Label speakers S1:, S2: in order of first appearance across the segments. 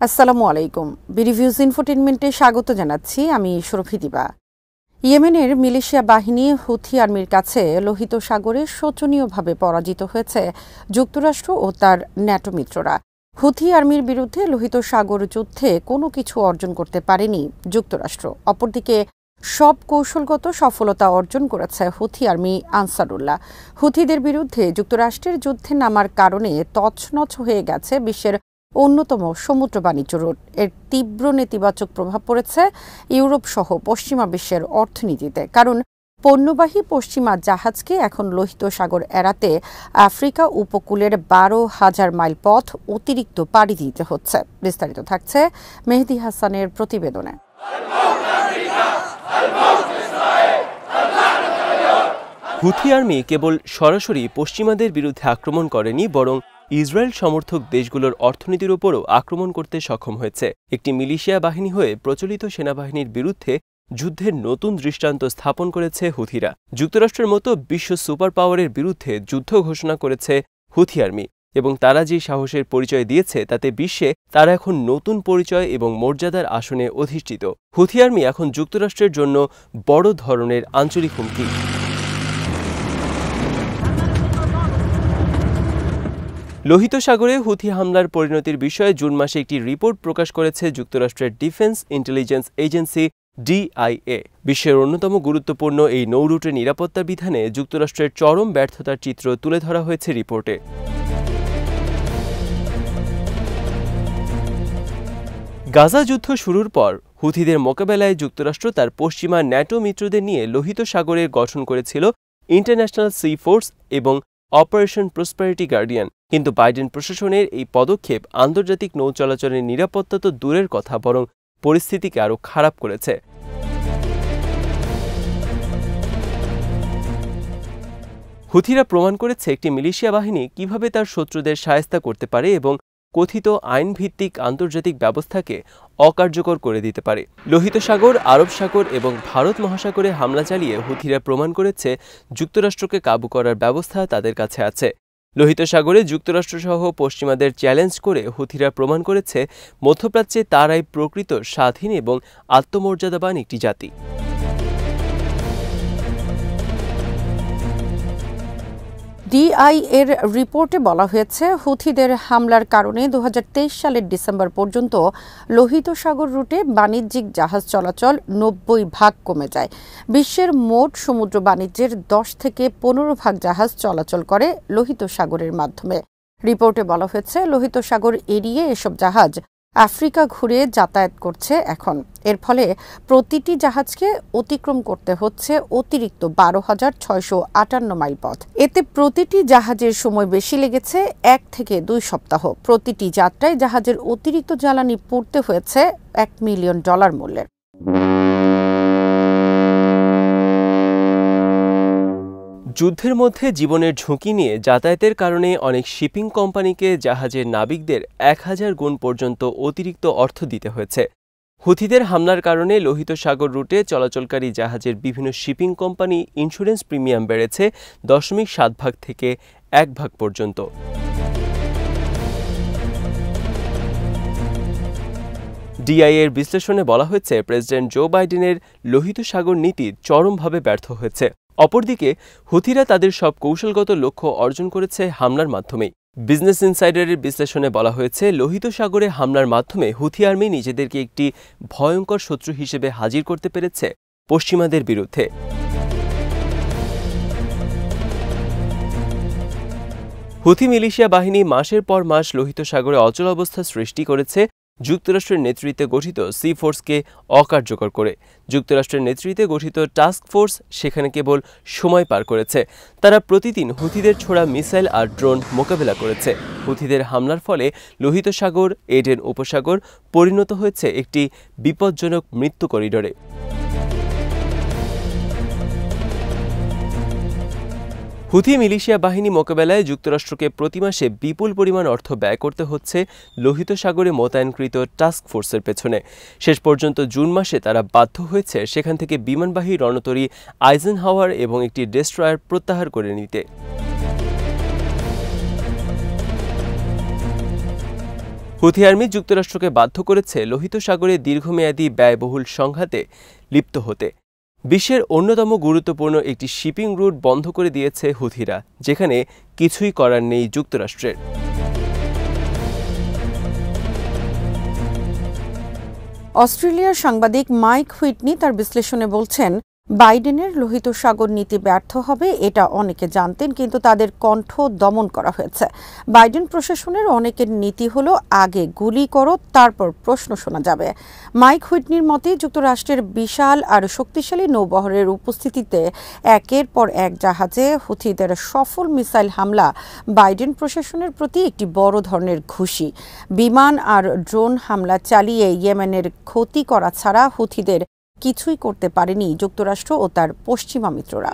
S1: আসসালামু আলাইকুম। বিরিভিউজ ইনফোটেইনমেন্টে স্বাগত জানাচ্ছি। আমি সুরভি দিবা। ইয়েমেনের মিলিশিয়া বাহিনী হুথি আর্মির কাছে লোহিত সাগরে শোচনীয়ভাবে পরাজিত হয়েছে যুক্তরাষ্ট্র ও তার ন্যাটো মিত্ররা। হুথি আর্মির বিরুদ্ধে লোহিত সাগর যুদ্ধে কোনো কিছু অর্জন করতে পারেনি যুক্তরাষ্ট্র। অপরদিকে সব কৌশলগত সফলতা অর্জন করেছে হুথি আর্মি আনসারুল্লাহ। হুথিদের বিরুদ্ধে যুক্তরাষ্ট্রের যুদ্ধে নামার কারণে তছনছ হয়ে গেছে বিশ্বের অন্যতম সমুদ্র বাণিজ্য রুট। এর তীব্র নেতিবাচক প্রভাব পড়েছে ইউরোপ সহ পশ্চিমা বিশ্বের অর্থনীতিতে, কারণ পণ্যবাহী পশ্চিমা জাহাজকে এখন লোহিত সাগর এড়াতে আফ্রিকা উপকূলের 12,000 মাইল পথ অতিরিক্ত পাড়ি দিতে হচ্ছে। বিস্তারিত থাকছে মেহেদী হাসানের প্রতিবেদনে।
S2: হুথি আর্মি কেবল সরাসরি পশ্চিমাদের বিরুদ্ধে আক্রমণ করেনি, বরং ইসরায়েল সমর্থক দেশগুলোর অর্থনীতির উপরও আক্রমণ করতে সক্ষম হয়েছে। একটি মিলিশিয়া বাহিনী হয়ে প্রচলিত সেনাবাহিনীর বিরুদ্ধে যুদ্ধের নতুন দৃষ্টান্ত স্থাপন করেছে হুথিরা। যুক্তরাষ্ট্রের মতো বিশ্ব সুপার পাওয়ারের বিরুদ্ধে যুদ্ধ ঘোষণা করেছে হুথি আর্মি, এবং তারা যে সাহসের পরিচয় দিয়েছে তাতে বিশ্বে তারা এখন নতুন পরিচয় এবং মর্যাদার আসনে অধিষ্ঠিত। হুথি আর্মি এখন যুক্তরাষ্ট্রের জন্য বড় ধরনের আঞ্চলিক হুমকি। লোহিত সাগরে হুথি হামলার পরিণতির বিষয়ে জুন মাসে একটি রিপোর্ট প্রকাশ করেছে যুক্তরাষ্ট্রের ডিফেন্স ইন্টেলিজেন্স এজেন্সি DIA। বিশ্বের অন্যতম গুরুত্বপূর্ণ এই নৌরুটের নিরাপত্তা বিধানে যুক্তরাষ্ট্রের চরম ব্যর্থতার চিত্র তুলে ধরা হয়েছে রিপোর্টে। গাজা যুদ্ধ শুরুর পর হুথিদের মোকাবেলায় যুক্তরাষ্ট্র তার পশ্চিমা ন্যাটো মিত্রদের নিয়ে লোহিত সাগরের গঠন করেছিল ইন্টারন্যাশনাল সি ফোর্স এবং অপারেশন প্রসপারিটি গার্ডিয়ান। কিন্তু বাইডেন প্রশাসনের এই পদক্ষেপ আন্তর্জাতিক নৌ চলাচলের নিরাপত্তা তো দূরের কথা, বরং পরিস্থিতিকে আরও খারাপ করেছে। হুথিরা প্রমাণ করেছে একটি মিলিশিয়া বাহিনী কিভাবে তার শত্রুদের শায়েস্তা করতে পারে এবং কথিত আইনভিত্তিক আন্তর্জাতিক ব্যবস্থাকে অকার্যকর করে দিতে পারে। লোহিত সাগর, আরব সাগর এবং ভারত মহাসাগরে হামলা চালিয়ে হুথিরা প্রমাণ করেছে যুক্তরাষ্ট্রকে কাবু করার ব্যবস্থা তাদের কাছে আছে। লোহিত সাগরে যুক্তরাষ্ট্রসহ পশ্চিমাদের চ্যালেঞ্জ করে হুথিরা প্রমাণ করেছে মধ্যপ্রাচ্যে তারাই প্রকৃত স্বাধীন এবং আত্মমর্যাদাবান একটি জাতি।
S1: DIA এর রিপোর্টে বলা হয়েছে, হুথিদের হামলার কারণে 2023 সালের ডিসেম্বর পর্যন্ত লোহিত সাগর রুটে বাণিজ্যিক জাহাজ চলাচল 90% কমে যায়। বিশ্বের মোট সমুদ্র বাণিজ্যের 10 থেকে 15% জাহাজ চলাচল করে লোহিত সাগরের মাধ্যমে। রিপোর্টে বলা হয়েছে, লোহিত সাগর এড়িয়ে এসব জাহাজ আফ্রিকা ঘুরে যাতায়াত করছে এখন। এর ফলে প্রতিটি জাহাজকে অতিক্রম করতে হচ্ছে অতিরিক্ত 12,658 মাইল পথ। এতে প্রতিটি জাহাজের সময় বেশি লেগেছে 1 থেকে 2 সপ্তাহ। প্রতিটি যাত্রায় জাহাজের অতিরিক্ত জ্বালানি পুড়তে হয়েছে $1 মিলিয়ন মূল্যের।
S2: যুদ্ধের মধ্যে জীবনের ঝুঁকি নিয়ে যাতায়াতের কারণে অনেক শিপিং কোম্পানিকে জাহাজের নাবিকদের 1000 গুণ পর্যন্ত অতিরিক্ত অর্থ দিতে হয়েছে। হুথিদের হামলার কারণে লোহিত সাগর রুটে চলাচলকারী জাহাজের বিভিন্ন শিপিং কোম্পানি ইন্স্যুরেন্স প্রিমিয়াম বেড়েছে 0.7 থেকে 1 পর্যন্ত। DIA এর বিশ্লেষণে বলা হয়েছে, প্রেসিডেন্ট জো বাইডেনের লোহিত সাগর নীতি চরমভাবে ব্যর্থ হয়েছে। অপরদিকে হুথিরা তাদের সব কৌশলগত লক্ষ্য অর্জন করেছে হামলার মাধ্যমেই। বিজনেস ইনসাইডারের বিশ্লেষণে বলা হয়েছে, লোহিত সাগরে হামলার মাধ্যমে হুথি আর্মি নিজেদেরকে একটি ভয়ঙ্কর শত্রু হিসেবে হাজির করতে পেরেছে পশ্চিমাদের বিরুদ্ধে। হুথি মিলিশিয়া বাহিনী মাসের পর মাস লোহিত সাগরে অচল অবস্থা সৃষ্টি করেছে যুক্তরাষ্ট্রের নেতৃত্বে গঠিত সি ফোর্সকে অকার্যকর করে। যুক্তরাষ্ট্রের নেতৃত্বে গঠিত টাস্ক ফোর্স সেখানে কেবল সময় পার করেছে। তারা প্রতিদিন হুথিদের ছোড়া মিসাইল আর ড্রোন মোকাবেলা করেছে। হুথিদের হামলার ফলে লোহিত সাগর, এডেন উপসাগর পরিণত হয়েছে একটি বিপজ্জনক মৃত্যু করিডোরে। হুথি মিলিশিয়া বাহিনী মোকাবেলায় যুক্তরাষ্ট্রকে প্রতি মাসে বিপুল পরিমাণ অর্থ ব্যয় করতে হচ্ছে লোহিত সাগরে মোতায়েনকৃত টাস্ক ফোর্সের পেছনে। শেষ পর্যন্ত জুন মাসে তারা বাধ্য হয়েছে সেখান থেকে বিমানবাহী রণতরী আইজেনহাওয়ার এবং একটি ডেস্ট্রয়ার প্রত্যাহার করে নিতে। হুথি আর্মি যুক্তরাষ্ট্রকে বাধ্য করেছে লোহিত সাগরে দীর্ঘমেয়াদী ব্যয়বহুল সংঘাতে লিপ্ত হতে। বিশ্বের অন্যতম গুরুত্বপূর্ণ একটি শিপিং রুট বন্ধ করে দিয়েছে হুথিরা, যেখানে কিছুই করার নেই যুক্তরাষ্ট্রের।
S1: অস্ট্রেলিয়ার সাংবাদিক মাইক হুইটনি তার বিশ্লেষণে বলছেন, বাইডেনের লোহিত সাগর নীতি ব্যর্থ হবে এটা অনেকে জানতেন, কিন্তু তাদের কণ্ঠ দমন করা হয়েছে। বাইডেন প্রশাসনের অনেকের নীতি হলো আগে গুলি করো, তারপর প্রশ্ন শোনা যাবে। মাইক হুইটনির মতে, যুক্তরাষ্ট্রের বিশাল আর শক্তিশালী নৌবহরের উপস্থিতিতে একের পর এক জাহাজে হুথিদের সফল মিসাইল হামলা বাইডেন প্রশাসনের প্রতি একটি বড় ধরনের ঘুষি। বিমান আর ড্রোন হামলা চালিয়ে ইয়েমেনের ক্ষতি করা ছাড়া হুথিদের কিছুই করতে পারেনি যুক্তরাষ্ট্র ও তার পশ্চিমা মিত্ররা।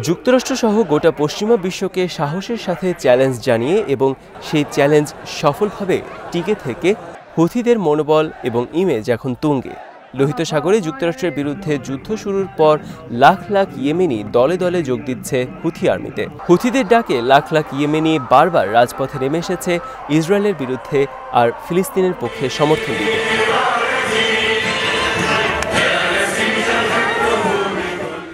S2: যুক্তরাষ্ট্র সহ গোটা পশ্চিমা বিশ্বকে সাহসের সাথে চ্যালেঞ্জ জানিয়ে এবং সেই চ্যালেঞ্জ সফলভাবে টিকে থেকে হুথিদের মনোবল এবং ইমেজ এখন তুঙ্গে। লোহিত সাগরে যুক্তরাষ্ট্রের বিরুদ্ধে যুদ্ধ শুরুর পর লাখ লাখ ইয়েমেনি দলে দলে যোগ দিচ্ছে হুথি আর্মিতে। হুথিদের ডাকে লাখ লাখ ইয়েমেনি বারবার রাজপথে নেমে এসেছে ইসরায়েলের বিরুদ্ধে আর ফিলিস্তিনের পক্ষে সমর্থন দিতে।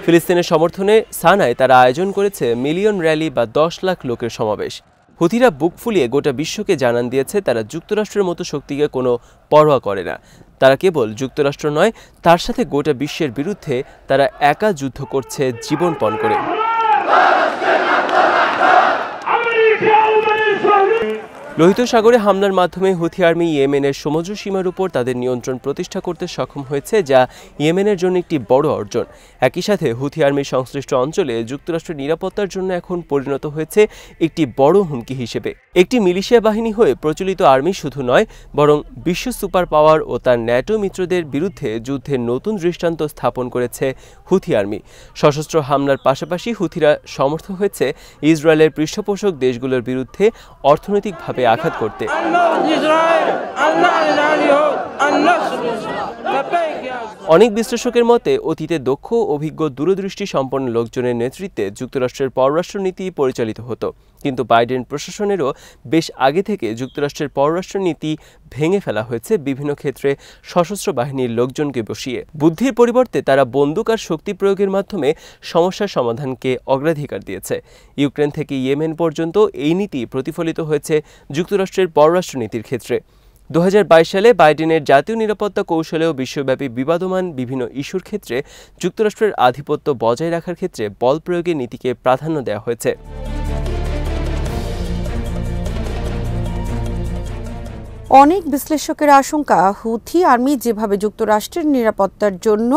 S2: ফিলিস্তিনের সমর্থনে সানায় তারা আয়োজন করেছে মিলিয়ন র্যালি বা 10 লাখ লোকের সমাবেশ। হুথিরা বুক ফুলিয়ে গোটা বিশ্বকে জানান দিয়েছে তারা যুক্তরাষ্ট্রের মতো শক্তিকে কোনো পরোয়া করে না। তারা কেবল যুক্তরাষ্ট্র নয়, তার সাথে গোটা বিশ্বের বিরুদ্ধে তারা একা যুদ্ধ করছে জীবনপণ করে। লোহিত সাগরে হামলার মাধ্যমে হুথি আর্মি ইয়েমেনের সমুদ্র সীমার উপর তাদের নিয়ন্ত্রণ প্রতিষ্ঠা করতে সক্ষম হয়েছে, যা ইয়েমেনের জন্য একটি বড় অর্জন। একই সাথে হুথি আর্মির সংশ্লিষ্ট অঞ্চলে যুক্তরাষ্ট্রের নিরাপত্তার জন্য এখন পরিণত হয়েছে একটি বড় হুমকি হিসেবে। একটি মিলিশিয়া বাহিনী হয়ে প্রচলিত আর্মি শুধু নয়, বরং বিশ্ব সুপার পাওয়ার ও তার ন্যাটো মিত্রদের বিরুদ্ধে যুদ্ধের নতুন দৃষ্টান্ত স্থাপন করেছে হুথি আর্মি। সশস্ত্র হামলার পাশাপাশি হুথিরা সমর্থ হয়েছে ইসরায়েলের পৃষ্ঠপোষক দেশগুলোর বিরুদ্ধে অর্থনৈতিকভাবে আঘাত করতে। অনেক বিশ্লেষকের মতে, অতীতে দক্ষ, অভিজ্ঞ, দূরদৃষ্টি সম্পন্ন লোকজনের নেতৃত্বে যুক্তরাষ্ট্রের পররাষ্ট্রনীতি পরিচালিত হতো, কিন্তু বাইডেন প্রশাসনেরও বেশ আগে থেকে যুক্তরাষ্ট্রের পররাষ্ট্রনীতি ভেঙে ফেলা হয়েছে বিভিন্ন ক্ষেত্রে সশস্ত্র বাহিনীর লোকজনকে বসিয়ে। বুদ্ধির পরিবর্তে তারা বন্দুক আর শক্তি প্রয়োগের মাধ্যমে সমস্যার সমাধানকে অগ্রাধিকার দিয়েছে। ইউক্রেন থেকে ইয়েমেন পর্যন্ত এই নীতি প্রতিফলিত হয়েছে যুক্তরাষ্ট্রের পররাষ্ট্রনীতির ক্ষেত্রে। 2022 সালে বাইডেনের জাতীয় নিরাপত্তা কৌশলেও বিশ্বব্যাপী বিবাদমান বিভিন্ন ইস্যুর ক্ষেত্রে যুক্তরাষ্ট্রের আধিপত্য বজায় রাখার ক্ষেত্রে বল প্রয়োগের নীতিকে প্রাধান্য দেওয়া হয়েছে।
S1: অনেক বিশ্লেষকের আশঙ্কা, হুথি আর্মি যেভাবে যুক্তরাষ্ট্রের নিরাপত্তার জন্য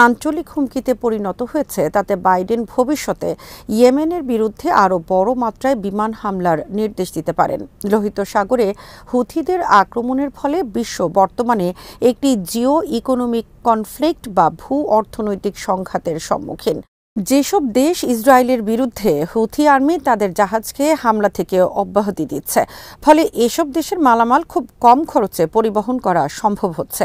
S1: আঞ্চলিক হুমকিতে পরিণত হয়েছে, তাতে বাইডেন ভবিষ্যতে ইয়েমেনের বিরুদ্ধে আরও বড় মাত্রায় বিমান হামলার নির্দেশ দিতে পারেন। লোহিত সাগরে হুথিদের আক্রমণের ফলে বিশ্ব বর্তমানে একটি জিও ইকোনমিক কনফ্লিক্ট বা ভূ অর্থনৈতিক সংঘাতের সম্মুখীন। যেসব দেশ ইসরায়েলের বিরুদ্ধে হুথি আর্মি তাদের জাহাজকে হামলা থেকে অব্যাহতি দিচ্ছে, ফলে এসব দেশের মালামাল খুব কম খরচে পরিবহন করা সম্ভব হচ্ছে।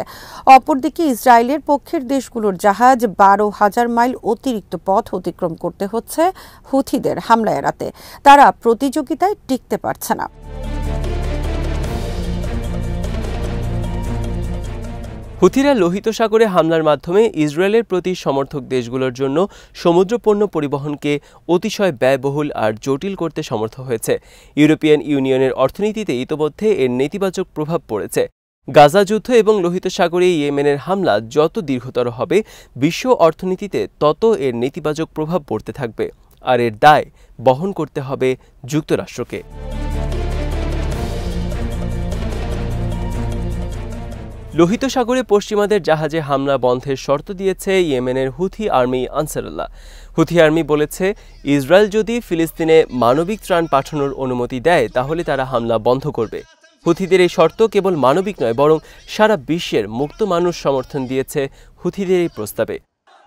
S1: অপরদিকে ইসরায়েলের পক্ষের দেশগুলোর জাহাজ 12,000 মাইল অতিরিক্ত পথ অতিক্রম করতে হচ্ছে হুথিদের হামলা এড়াতে। তারা প্রতিযোগিতায় টিকতে পারছে না।
S2: হুথিরা লোহিত সাগরে হামলার মাধ্যমে ইসরায়েলের প্রতি সমর্থক দেশগুলোর জন্য সমুদ্রপণ্য পরিবহনকে অতিশয় ব্যয়বহুল আর জটিল করতে সমর্থ হয়েছে। ইউরোপিয়ান ইউনিয়নের অর্থনীতিতে ইতোমধ্যে এর নেতিবাচক প্রভাব পড়েছে। গাজা যুদ্ধ এবং লোহিত সাগরে ইয়েমেনের হামলা যত দীর্ঘতর হবে, বিশ্ব অর্থনীতিতে তত এর নেতিবাচক প্রভাব পড়তে থাকবে, আর এর দায় বহন করতে হবে যুক্তরাষ্ট্রকে। লোহিত সাগরে পশ্চিমাদের জাহাজে হামলা বন্ধের শর্ত দিয়েছে ইয়েমেনের Houthi army Ansarullah. Houthi army বলেছে, ইসরায়েল যদি ফিলিস্তিনে মানবিক ত্রাণ পাঠানোর অনুমতি দেয়, তাহলে তারা হামলা বন্ধ করবে। হুথিদের এই শর্ত কেবল মানবিক নয়, বরং সারা বিশ্বের মুক্ত মানুষ সমর্থন দিয়েছে হুথিদের এই প্রস্তাবে।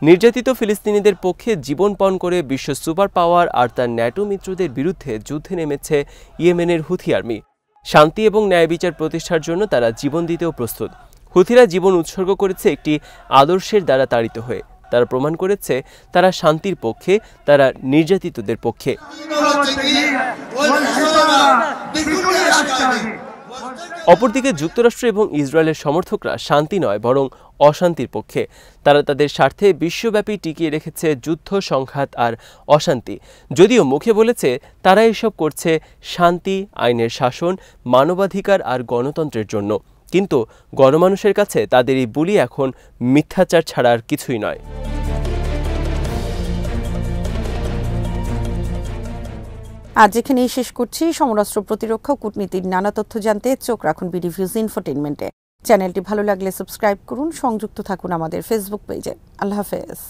S2: নির্যাতিত ফিলিস্তিনিদের পক্ষে জীবনপণ করে বিশ্ব সুপার পাওয়ার আর তার ন্যাটো মিত্রদের বিরুদ্ধে যুদ্ধে নেমেছে ইয়েমেনের হুথি আর্মি। শান্তি এবং ন্যায় বিচার প্রতিষ্ঠার জন্য তারা জীবন দিতেও প্রস্তুত। হুথিরা জীবন উৎসর্গ করেছে একটি আদর্শের দ্বারা তাড়িত হয়ে, তারা প্রমাণ করেছে তারা শান্তির পক্ষে, তারা নির্যাতিতদের পক্ষে। অপরদিকে যুক্তরাষ্ট্র এবং ইসরায়েলের সমর্থকরা শান্তি নয় বরং অশান্তির পক্ষে। তারা তাদের স্বার্থে বিশ্বব্যাপী টিকিয়ে রেখেছে যুদ্ধ, সংঘাত আর অশান্তি। যদিও মুখে বলেছে তারা এসব করছে শান্তি, আইনের শাসন, মানবাধিকার আর গণতন্ত্রের জন্য, কিন্তু গণমানুষের কাছে তাদের এই বুলি এখন মিথ্যাচার ছাড়া আর কিছুই নয়।
S1: আজ এখানেই শেষ করছি। সমরাস্ত্র, প্রতিরক্ষা ও কূটনীতির নানা তথ্য জানতে চোখ রাখুন বিডিভিউজ ইনফোটেইনমেন্টে। চ্যানেলটি ভালো লাগলে সাবস্ক্রাইব করুন, সংযুক্ত থাকুন আমাদের ফেসবুক পেজে। আল্লাহ হাফেজ।